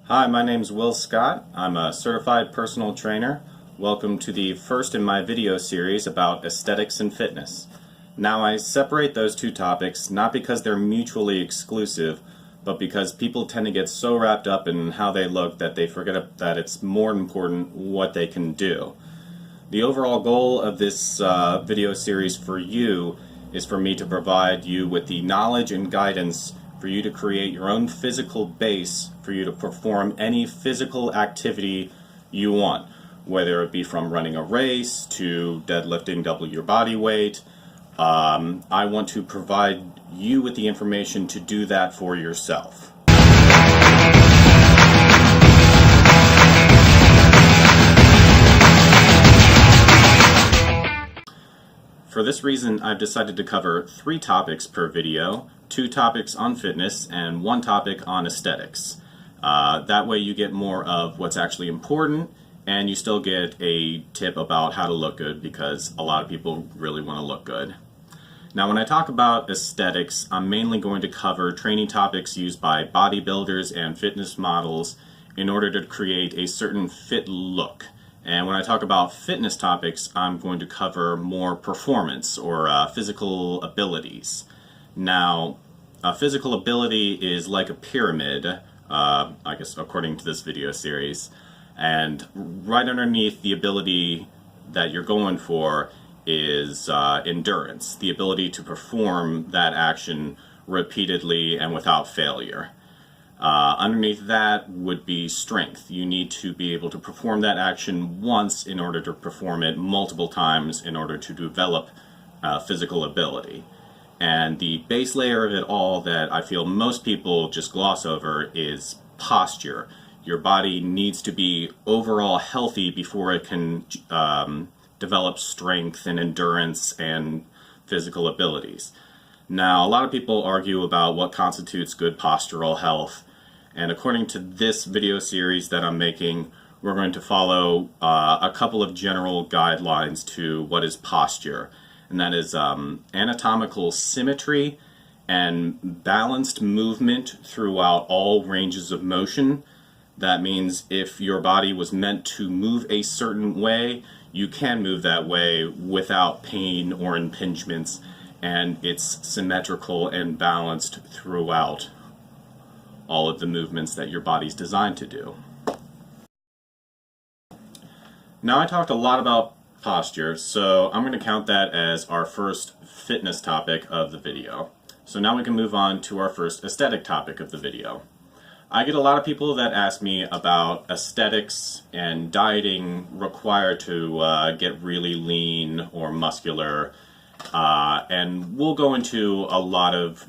Hi, my name's Will Scott. I'm a certified personal trainer. Welcome to the first in my video series about aesthetics and fitness. Now, I separate those two topics not because they're mutually exclusive, but because people tend to get so wrapped up in how they look that they forget that it's more important what they can do. The overall goal of this video series for you is for me to provide you with the knowledge and guidance for you to create your own physical base for you to perform any physical activity you want, whether it be from running a race to deadlifting double your body weight. I want to provide you with the information to do that for yourself. For this reason, I've decided to cover 3 topics per video, 2 topics on fitness and 1 topic on aesthetics. That way you get more of what's actually important and you still get a tip about how to look good, because a lot of people really want to look good. Now, when I talk about aesthetics, I'm mainly going to cover training topics used by bodybuilders and fitness models in order to create a certain fit look. And when I talk about fitness topics, I'm going to cover more performance or physical abilities. Now, a physical ability is like a pyramid, I guess according to this video series, and right underneath the ability that you're going for is endurance, the ability to perform that action repeatedly and without failure. Underneath that would be strength. You need to be able to perform that action once in order to perform it multiple times in order to develop physical ability. And the base layer of it all that I feel most people just gloss over is posture. Your body needs to be overall healthy before it can develop strength and endurance and physical abilities. Now, a lot of people argue about what constitutes good postural health. And according to this video series that I'm making, we're going to follow a couple of general guidelines to what is posture. And that is anatomical symmetry and balanced movement throughout all ranges of motion. That means if your body was meant to move a certain way, you can move that way without pain or impingements, and it's symmetrical and balanced throughout all of the movements that your body's designed to do. Now, I talked a lot about posture, so I'm going to count that as our first fitness topic of the video. So now we can move on to our first aesthetic topic of the video. I get a lot of people that ask me about aesthetics and dieting required to get really lean or muscular, and we'll go into a lot of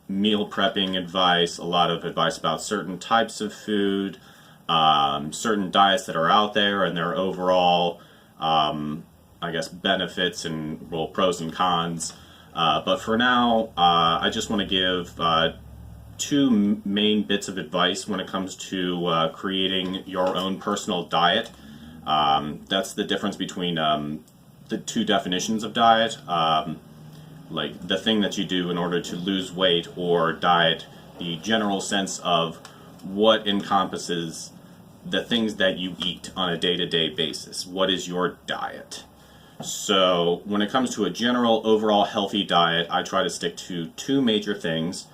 meal prepping advice, a lot of advice about certain types of food, certain diets that are out there and their overall, I guess, benefits and, well, pros and cons. But for now, I just want to give 2 main bits of advice when it comes to creating your own personal diet. That's the difference between the 2 definitions of diet. Like the thing that you do in order to lose weight, or diet, the general sense of what encompasses the things that you eat on a day-to-day basis. What is your diet? So when it comes to a general overall healthy diet, I try to stick to 2 major things.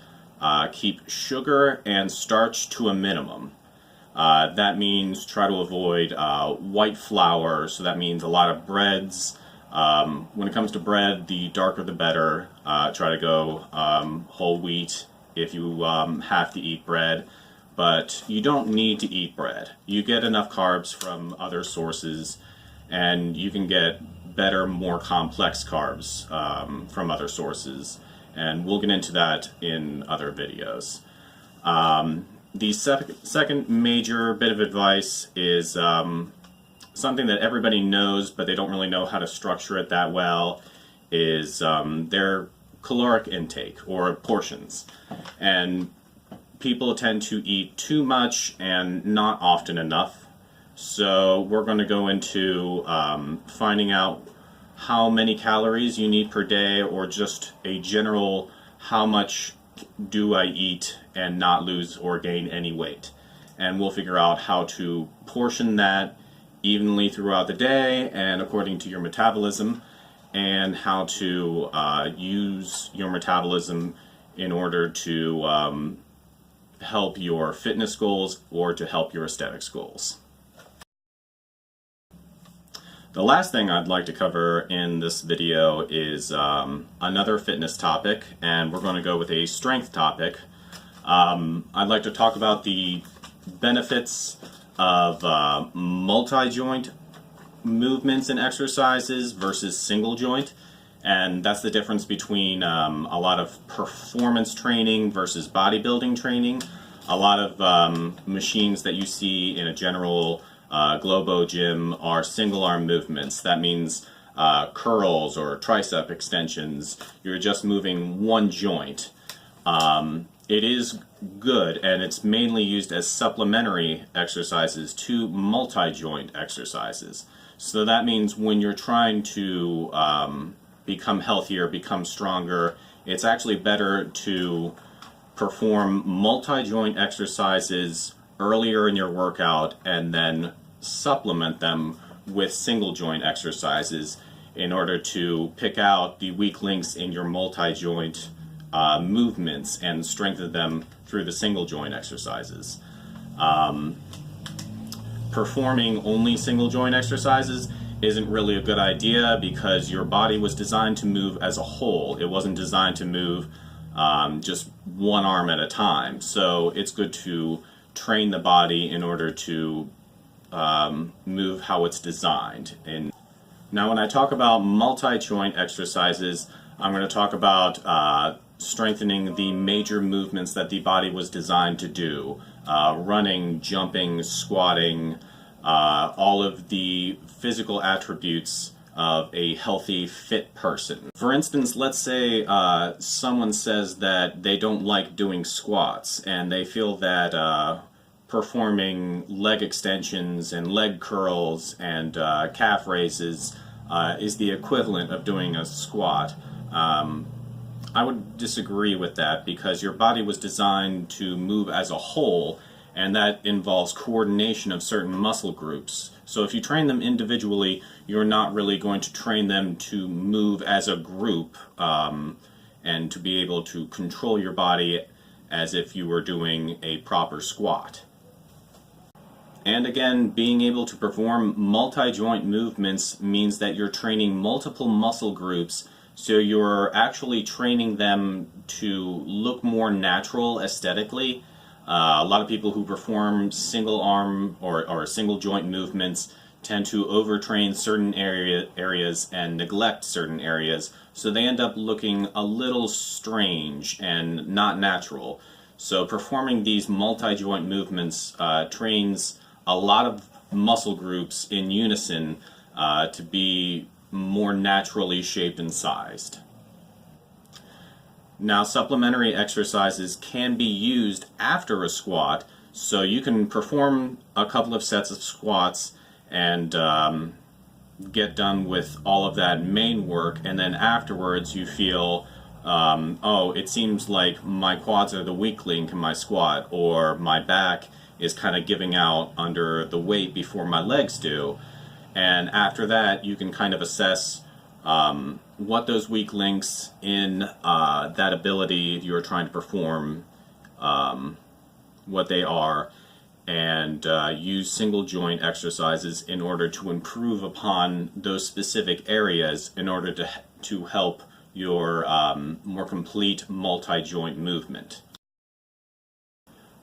Keep sugar and starch to a minimum. That means try to avoid white flour, so that means a lot of breads. When it comes to bread, the darker the better. Try to go whole wheat if you have to eat bread, but you don't need to eat bread. You get enough carbs from other sources, and you can get better, more complex carbs from other sources, and we'll get into that in other videos. The second major bit of advice is something that everybody knows, but they don't really know how to structure it that well, is their caloric intake, or portions. And people tend to eat too much and not often enough. So we're going to go into finding out how many calories you need per day, or just a general how much do I eat and not lose or gain any weight. and we'll figure out how to portion that evenly throughout the day and according to your metabolism, and how to use your metabolism in order to help your fitness goals or to help your aesthetics goals. The last thing I'd like to cover in this video is another fitness topic, and we're going to go with a strength topic. I'd like to talk about the benefits of multi-joint movements and exercises versus single joint, and that's the difference between a lot of performance training versus bodybuilding training. A lot of machines that you see in a general Globo gym are single arm movements. That means curls or tricep extensions. You're just moving one joint. It is good, and it's mainly used as supplementary exercises to multi-joint exercises. So that means when you're trying to become healthier, become stronger, it's actually better to perform multi-joint exercises earlier in your workout and then supplement them with single joint exercises in order to pick out the weak links in your multi-joint movements and strengthen them through the single joint exercises. Performing only single joint exercises isn't really a good idea because your body was designed to move as a whole. It wasn't designed to move just one arm at a time. So it's good to train the body in order to move how it's designed. And now when I talk about multi-joint exercises, I'm going to talk about strengthening the major movements that the body was designed to do. Running, jumping, squatting, all of the physical attributes of a healthy, fit person. For instance, let's say someone says that they don't like doing squats and they feel that performing leg extensions and leg curls and calf raises is the equivalent of doing a squat. I would disagree with that because your body was designed to move as a whole, and that involves coordination of certain muscle groups. So if you train them individually, you're not really going to train them to move as a group and to be able to control your body as if you were doing a proper squat. And again, being able to perform multi-joint movements means that you're training multiple muscle groups, so you're actually training them to look more natural aesthetically. A lot of people who perform single arm or single joint movements tend to overtrain certain areas and neglect certain areas, so they end up looking a little strange and not natural. So performing these multi-joint movements trains a lot of muscle groups in unison to be more naturally shaped and sized. Now, supplementary exercises can be used after a squat, so you can perform a couple of sets of squats and get done with all of that main work, and then afterwards you feel, oh, it seems like my quads are the weak link in my squat, or my back is kind of giving out under the weight before my legs do. And after that, you can kind of assess what those weak links in that ability you're trying to perform, what they are, and use single joint exercises in order to improve upon those specific areas in order to help your more complete multi-joint movement.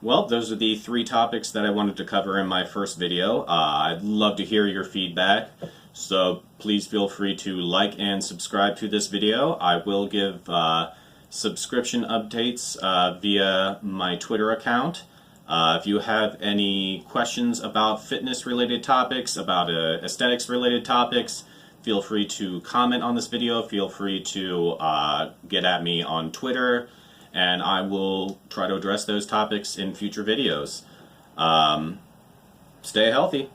Well, those are the 3 topics that I wanted to cover in my first video. I'd love to hear your feedback, so please feel free to like and subscribe to this video. I will give subscription updates via my Twitter account. If you have any questions about fitness-related topics, about aesthetics-related topics, feel free to comment on this video. Feel free to get at me on Twitter, and I will try to address those topics in future videos. Stay healthy.